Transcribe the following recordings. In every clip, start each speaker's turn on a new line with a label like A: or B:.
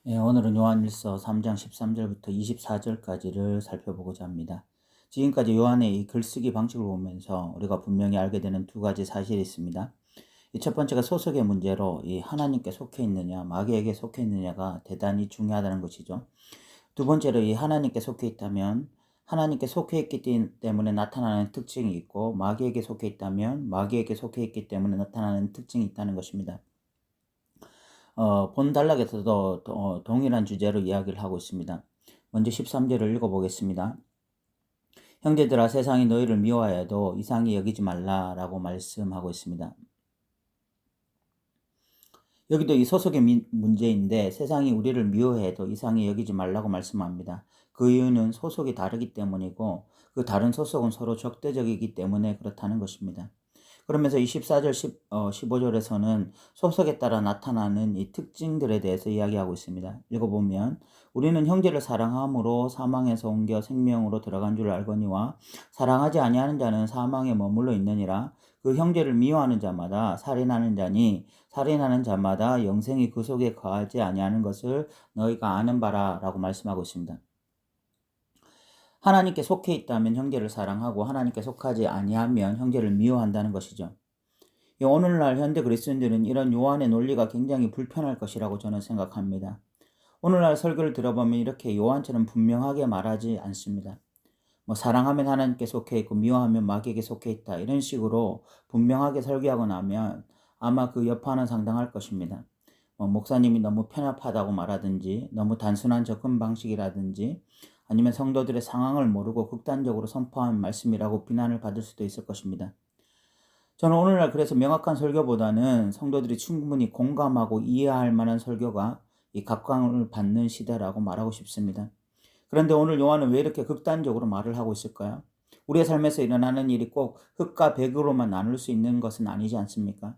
A: 오늘은 요한일서 3장 13절부터 24절까지를 살펴보고자 합니다. 지금까지 요한의 이 글쓰기 방식을 보면서 우리가 분명히 알게 되는 두 가지 사실이 있습니다. 이 첫 번째가 소속의 문제로 이 하나님께 속해 있느냐, 마귀에게 속해 있느냐가 대단히 중요하다는 것이죠. 두 번째로 이 하나님께 속해 있다면 하나님께 속해 있기 때문에 나타나는 특징이 있고, 마귀에게 속해 있다면 마귀에게 속해 있기 때문에 나타나는 특징이 있다는 것입니다. 본 단락에서도 동일한 주제로 이야기를 하고 있습니다. 먼저 13절을 읽어보겠습니다. 형제들아, 세상이 너희를 미워해도 이상히 여기지 말라라고 말씀하고 있습니다. 여기도 이 소속의 문제인데, 세상이 우리를 미워해도 이상히 여기지 말라고 말씀합니다. 그 이유는 소속이 다르기 때문이고, 그 다른 소속은 서로 적대적이기 때문에 그렇다는 것입니다. 그러면서 24절, 15절에서는 소속에 따라 나타나는 이 특징들에 대해서 이야기하고 있습니다. 읽어보면, 우리는 형제를 사랑함으로 사망에서 옮겨 생명으로 들어간 줄 알거니와 사랑하지 아니하는 자는 사망에 머물러 있느니라. 그 형제를 미워하는 자마다 살인하는 자니 살인하는 자마다 영생이 그 속에 거하지 아니하는 것을 너희가 아는 바라 라고 말씀하고 있습니다. 하나님께 속해 있다면 형제를 사랑하고 하나님께 속하지 아니하면 형제를 미워한다는 것이죠. 오늘날 현대 그리스도인들은 이런 요한의 논리가 굉장히 불편할 것이라고 저는 생각합니다. 오늘날 설교를 들어보면 이렇게 요한처럼 분명하게 말하지 않습니다. 사랑하면 하나님께 속해 있고 미워하면 마귀에게 속해 있다, 이런 식으로 분명하게 설교하고 나면 아마 그 여파는 상당할 것입니다. 목사님이 너무 편협하다고 말하든지, 너무 단순한 접근 방식이라든지, 아니면 성도들의 상황을 모르고 극단적으로 선포한 말씀이라고 비난을 받을 수도 있을 것입니다. 저는 오늘날 그래서 명확한 설교보다는 성도들이 충분히 공감하고 이해할 만한 설교가 이 각광을 받는 시대라고 말하고 싶습니다. 그런데 오늘 요한은 왜 이렇게 극단적으로 말을 하고 있을까요? 우리의 삶에서 일어나는 일이 꼭 흑과 백으로만 나눌 수 있는 것은 아니지 않습니까?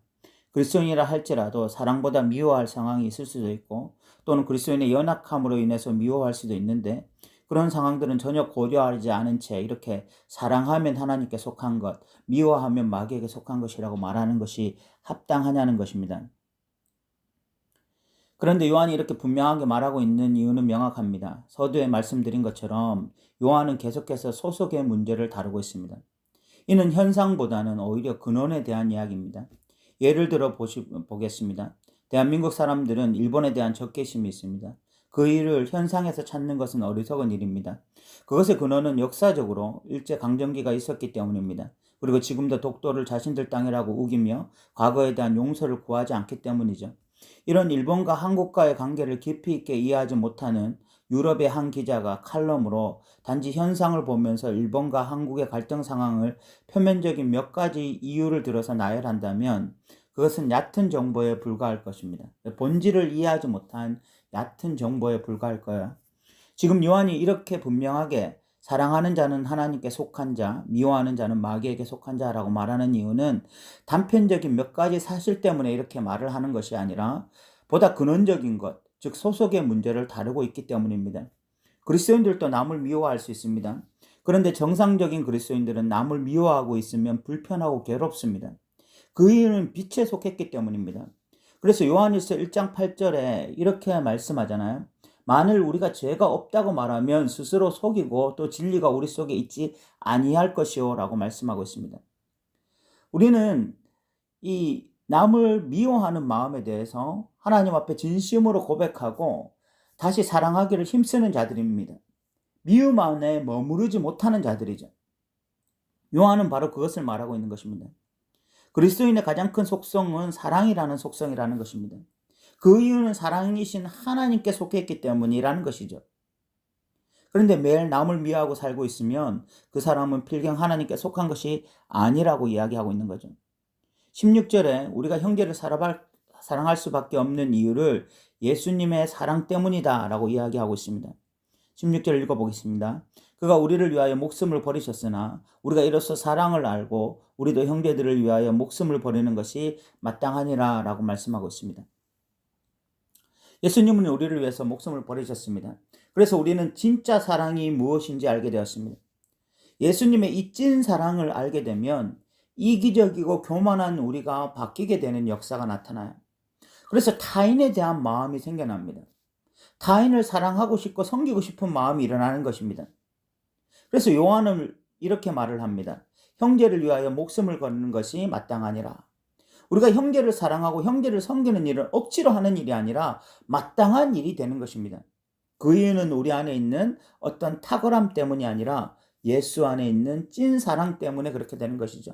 A: 그리스도인이라 할지라도 사랑보다 미워할 상황이 있을 수도 있고, 또는 그리스도인의 연약함으로 인해서 미워할 수도 있는데, 그런 상황들은 전혀 고려하지 않은 채 이렇게 사랑하면 하나님께 속한 것, 미워하면 마귀에게 속한 것이라고 말하는 것이 합당하냐는 것입니다. 그런데 요한이 이렇게 분명하게 말하고 있는 이유는 명확합니다. 서두에 말씀드린 것처럼 요한은 계속해서 소속의 문제를 다루고 있습니다. 이는 현상보다는 오히려 근원에 대한 이야기입니다. 예를 들어 보겠습니다. 대한민국 사람들은 일본에 대한 적개심이 있습니다. 그 일을 현상에서 찾는 것은 어리석은 일입니다. 그것의 근원은 역사적으로 일제강점기가 있었기 때문입니다. 그리고 지금도 독도를 자신들 땅이라고 우기며 과거에 대한 용서를 구하지 않기 때문이죠. 이런 일본과 한국과의 관계를 깊이 있게 이해하지 못하는 유럽의 한 기자가 칼럼으로 단지 현상을 보면서 일본과 한국의 갈등 상황을 표면적인 몇 가지 이유를 들어서 나열한다면 그것은 얕은 정보에 불과할 것입니다. 본질을 이해하지 못한 얕은 정보에 불과할 거야. 지금 요한이 이렇게 분명하게 사랑하는 자는 하나님께 속한 자, 미워하는 자는 마귀에게 속한 자라고 말하는 이유는 단편적인 몇 가지 사실 때문에 이렇게 말을 하는 것이 아니라 보다 근원적인 것, 즉 소속의 문제를 다루고 있기 때문입니다. 그리스도인들도 남을 미워할 수 있습니다. 그런데 정상적인 그리스도인들은 남을 미워하고 있으면 불편하고 괴롭습니다. 그 이유는 빛에 속했기 때문입니다. 그래서 요한일서 1장 8절에 이렇게 말씀하잖아요. 만일 우리가 죄가 없다고 말하면 스스로 속이고 또 진리가 우리 속에 있지 아니할 것이요 라고 말씀하고 있습니다. 우리는 이 남을 미워하는 마음에 대해서 하나님 앞에 진심으로 고백하고 다시 사랑하기를 힘쓰는 자들입니다. 미움 안에 머무르지 못하는 자들이죠. 요한은 바로 그것을 말하고 있는 것입니다. 그리스도인의 가장 큰 속성은 사랑이라는 속성이라는 것입니다. 그 이유는 사랑이신 하나님께 속해 있기 때문이라는 것이죠. 그런데 매일 남을 미워하고 살고 있으면 그 사람은 필경 하나님께 속한 것이 아니라고 이야기하고 있는 거죠. 16절에 우리가 형제를 사랑할 수밖에 없는 이유를 예수님의 사랑 때문이다 라고 이야기하고 있습니다. 16절 읽어보겠습니다. 그가 우리를 위하여 목숨을 버리셨으나 우리가 이로써 사랑을 알고 우리도 형제들을 위하여 목숨을 버리는 것이 마땅하니라 라고 말씀하고 있습니다. 예수님은 우리를 위해서 목숨을 버리셨습니다. 그래서 우리는 진짜 사랑이 무엇인지 알게 되었습니다. 예수님의 이 찐 사랑을 알게 되면 이기적이고 교만한 우리가 바뀌게 되는 역사가 나타나요. 그래서 타인에 대한 마음이 생겨납니다. 타인을 사랑하고 싶고 섬기고 싶은 마음이 일어나는 것입니다. 그래서 요한은 이렇게 말을 합니다. 형제를 위하여 목숨을 거는 것이 마땅하니라. 우리가 형제를 사랑하고 형제를 섬기는 일은 억지로 하는 일이 아니라 마땅한 일이 되는 것입니다. 그 이유는 우리 안에 있는 어떤 탁월함 때문이 아니라 예수 안에 있는 찐 사랑 때문에 그렇게 되는 것이죠.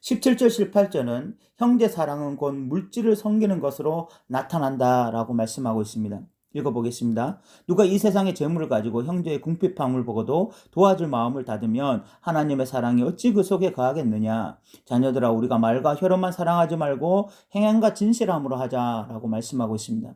A: 17절 18절은 형제 사랑은 곧 물질을 섬기는 것으로 나타난다라고 말씀하고 있습니다. 읽어보겠습니다. 누가 이 세상의 재물을 가지고 형제의 궁핍함을 보고도 도와줄 마음을 닫으면 하나님의 사랑이 어찌 그 속에 거하겠느냐. 자녀들아, 우리가 말과 혀로만 사랑하지 말고 행함과 진실함으로 하자라고 말씀하고 있습니다.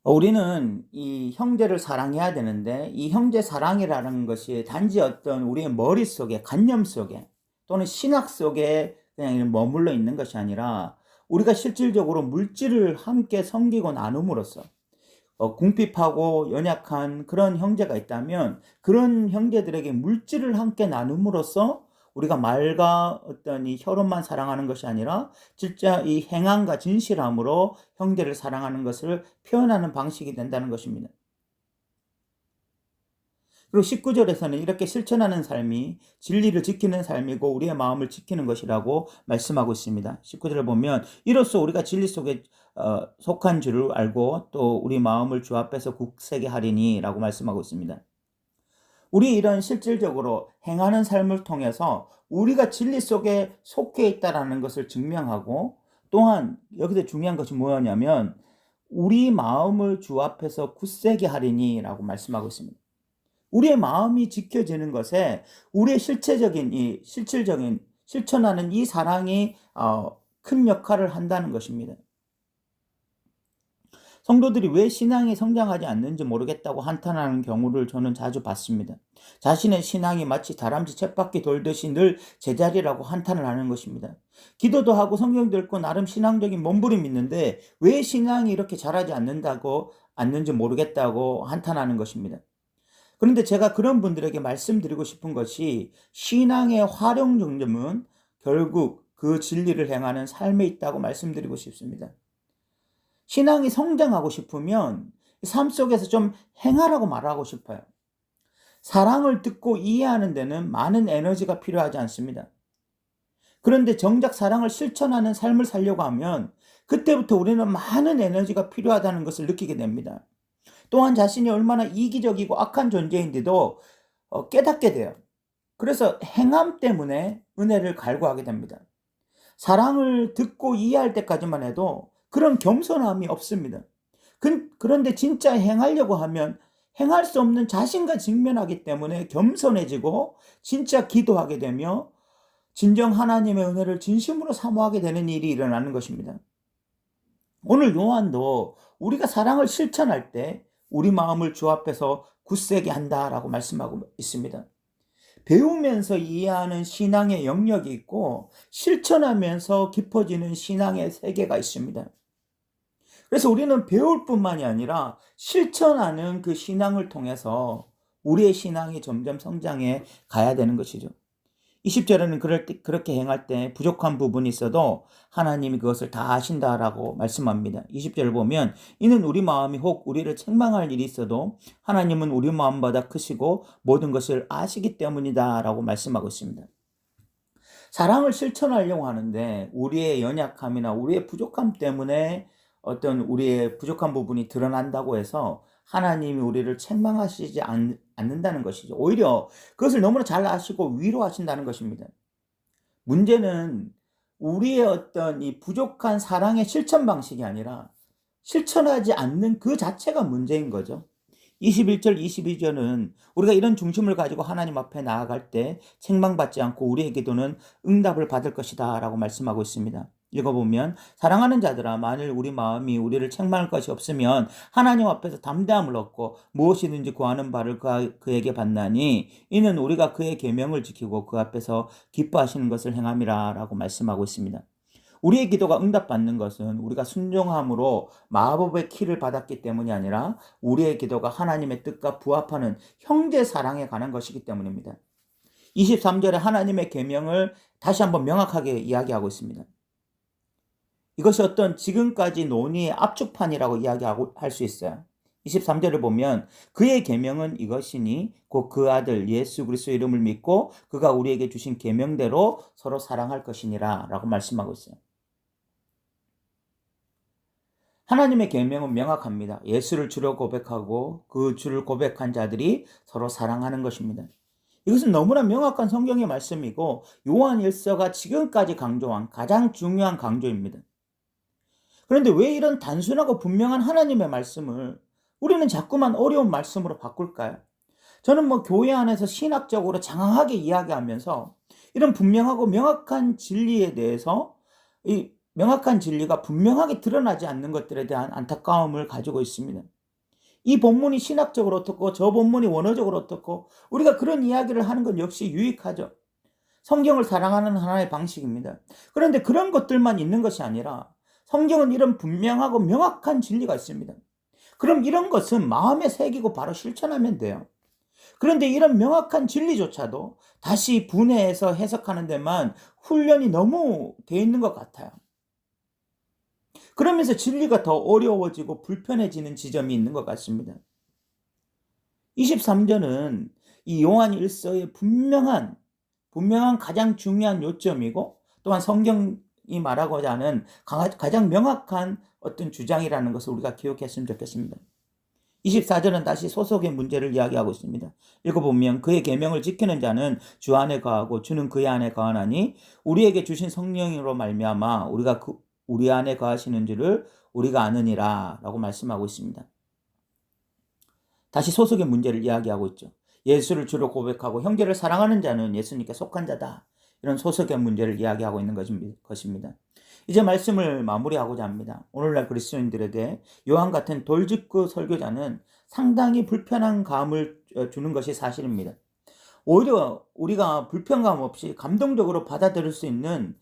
A: 우리는 이 형제를 사랑해야 되는데 이 형제 사랑이라는 것이 단지 어떤 우리의 머릿속에, 관념 속에 또는 신학 속에 그냥 머물러 있는 것이 아니라 우리가 실질적으로 물질을 함께 섬기고 나눔으로써 궁핍하고 연약한 그런 형제가 있다면 그런 형제들에게 물질을 함께 나눔으로써 우리가 말과 어떤 이 혀로만 사랑하는 것이 아니라 진짜 이 행함과 진실함으로 형제를 사랑하는 것을 표현하는 방식이 된다는 것입니다. 그리고 19절에서는 이렇게 실천하는 삶이 진리를 지키는 삶이고 우리의 마음을 지키는 것이라고 말씀하고 있습니다. 19절을 보면 이로써 우리가 진리 속에 속한 줄을 알고 또 우리 마음을 주 앞에서 굳세게 하리니 라고 말씀하고 있습니다. 우리 이런 실질적으로 행하는 삶을 통해서 우리가 진리 속에 속해 있다는 것을 증명하고 또한 여기서 중요한 것이 뭐냐면 우리 마음을 주 앞에서 굳세게 하리니 라고 말씀하고 있습니다. 우리의 마음이 지켜지는 것에 우리의 실질적인 실천하는 이 사랑이 큰 역할을 한다는 것입니다. 성도들이 왜 신앙이 성장하지 않는지 모르겠다고 한탄하는 경우를 저는 자주 봤습니다. 자신의 신앙이 마치 다람쥐 쳇바퀴 돌듯이 늘 제자리라고 한탄을 하는 것입니다. 기도도 하고 성경도 읽고 나름 신앙적인 몸부림이 있는데 왜 신앙이 이렇게 자라지 않는지 모르겠다고 한탄하는 것입니다. 그런데 제가 그런 분들에게 말씀드리고 싶은 것이 신앙의 활용점은 결국 그 진리를 행하는 삶에 있다고 말씀드리고 싶습니다. 신앙이 성장하고 싶으면 삶 속에서 좀 행하라고 말하고 싶어요. 사랑을 듣고 이해하는 데는 많은 에너지가 필요하지 않습니다. 그런데 정작 사랑을 실천하는 삶을 살려고 하면 그때부터 우리는 많은 에너지가 필요하다는 것을 느끼게 됩니다. 또한 자신이 얼마나 이기적이고 악한 존재인지도 깨닫게 돼요. 그래서 행함 때문에 은혜를 갈구하게 됩니다. 사랑을 듣고 이해할 때까지만 해도 그런 겸손함이 없습니다. 그런데 진짜 행하려고 하면 행할 수 없는 자신과 직면하기 때문에 겸손해지고 진짜 기도하게 되며 진정 하나님의 은혜를 진심으로 사모하게 되는 일이 일어나는 것입니다. 오늘 요한도 우리가 사랑을 실천할 때 우리 마음을 주 앞에서 굳세게 한다라고 말씀하고 있습니다. 배우면서 이해하는 신앙의 영역이 있고 실천하면서 깊어지는 신앙의 세계가 있습니다. 그래서 우리는 배울 뿐만이 아니라 실천하는 그 신앙을 통해서 우리의 신앙이 점점 성장해 가야 되는 것이죠. 20절에는 그렇게 행할 때 부족한 부분이 있어도 하나님이 그것을 다 아신다라고 말씀합니다. 20절을 보면 이는 우리 마음이 혹 우리를 책망할 일이 있어도 하나님은 우리 마음보다 크시고 모든 것을 아시기 때문이다 라고 말씀하고 있습니다. 사랑을 실천하려고 하는데 우리의 연약함이나 우리의 부족함 때문에 어떤 우리의 부족한 부분이 드러난다고 해서 하나님이 우리를 책망하시지 않는다는 것이죠. 오히려 그것을 너무나 잘 아시고 위로하신다는 것입니다. 문제는 우리의 어떤 이 부족한 사랑의 실천 방식이 아니라 실천하지 않는 그 자체가 문제인 거죠. 21절, 22절은 우리가 이런 중심을 가지고 하나님 앞에 나아갈 때 책망받지 않고 우리의 기도는 응답을 받을 것이다 라고 말씀하고 있습니다. 읽어보면 사랑하는 자들아 만일 우리 마음이 우리를 책망할 것이 없으면 하나님 앞에서 담대함을 얻고 무엇이든지 구하는 바를 그에게 받나니 이는 우리가 그의 계명을 지키고 그 앞에서 기뻐하시는 것을 행함이라 라고 말씀하고 있습니다. 우리의 기도가 응답받는 것은 우리가 순종함으로 마법의 키를 받았기 때문이 아니라 우리의 기도가 하나님의 뜻과 부합하는 형제 사랑에 관한 것이기 때문입니다. 23절에 하나님의 계명을 다시 한번 명확하게 이야기하고 있습니다. 이것이 어떤 지금까지 논의의 압축판이라고 이야기하고 할 수 있어요. 23절을 보면 그의 계명은 이것이니 곧 그 아들 예수 그리스도의 이름을 믿고 그가 우리에게 주신 계명대로 서로 사랑할 것이니라 라고 말씀하고 있어요. 하나님의 계명은 명확합니다. 예수를 주로 고백하고 그 주를 고백한 자들이 서로 사랑하는 것입니다. 이것은 너무나 명확한 성경의 말씀이고 요한 1서가 지금까지 강조한 가장 중요한 강조입니다. 그런데 왜 이런 단순하고 분명한 하나님의 말씀을 우리는 자꾸만 어려운 말씀으로 바꿀까요? 저는 교회 안에서 신학적으로 장황하게 이야기하면서 이런 분명하고 명확한 진리에 대해서 이 명확한 진리가 분명하게 드러나지 않는 것들에 대한 안타까움을 가지고 있습니다. 이 본문이 신학적으로 어떻고 저 본문이 원어적으로 어떻고 우리가 그런 이야기를 하는 건 역시 유익하죠. 성경을 사랑하는 하나의 방식입니다. 그런데 그런 것들만 있는 것이 아니라 성경은 이런 분명하고 명확한 진리가 있습니다. 그럼 이런 것은 마음에 새기고 바로 실천하면 돼요. 그런데 이런 명확한 진리조차도 다시 분해해서 해석하는 데만 훈련이 너무 돼 있는 것 같아요. 그러면서 진리가 더 어려워지고 불편해지는 지점이 있는 것 같습니다. 23절은 이 요한 1서의 분명한 가장 중요한 요점이고 또한 성경이 말하고자 하는 가장 명확한 어떤 주장이라는 것을 우리가 기억했으면 좋겠습니다. 24절은 다시 소속의 문제를 이야기하고 있습니다. 읽어보면 그의 계명을 지키는 자는 주 안에 거하고 주는 그의 안에 거하나니 우리에게 주신 성령으로 말미암아 우리가 우리 안에 거하시는 줄을 우리가 아느니라 라고 말씀하고 있습니다. 다시 소속의 문제를 이야기하고 있죠. 예수를 주로 고백하고 형제를 사랑하는 자는 예수님께 속한 자다. 이런 소속의 문제를 이야기하고 있는 것입니다. 이제 말씀을 마무리하고자 합니다. 오늘날 그리스도인들에게 요한 같은 돌직구 설교자는 상당히 불편한 감을 주는 것이 사실입니다. 오히려 우리가 불편감 없이 감동적으로 받아들일 수 있는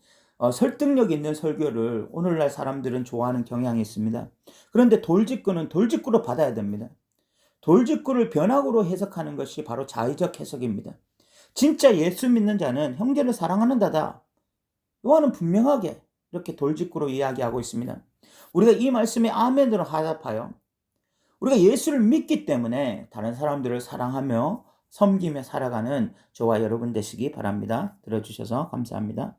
A: 설득력 있는 설교를 오늘날 사람들은 좋아하는 경향이 있습니다. 그런데 돌직구는 돌직구로 받아야 됩니다. 돌직구를 변학으로 해석하는 것이 바로 자의적 해석입니다. 진짜 예수 믿는 자는 형제를 사랑하는 자다. 요한은 분명하게 이렇게 돌직구로 이야기하고 있습니다. 우리가 이 말씀에 아멘으로 화답하여 우리가 예수를 믿기 때문에 다른 사람들을 사랑하며 섬기며 살아가는 저와 여러분 되시기 바랍니다. 들어주셔서 감사합니다.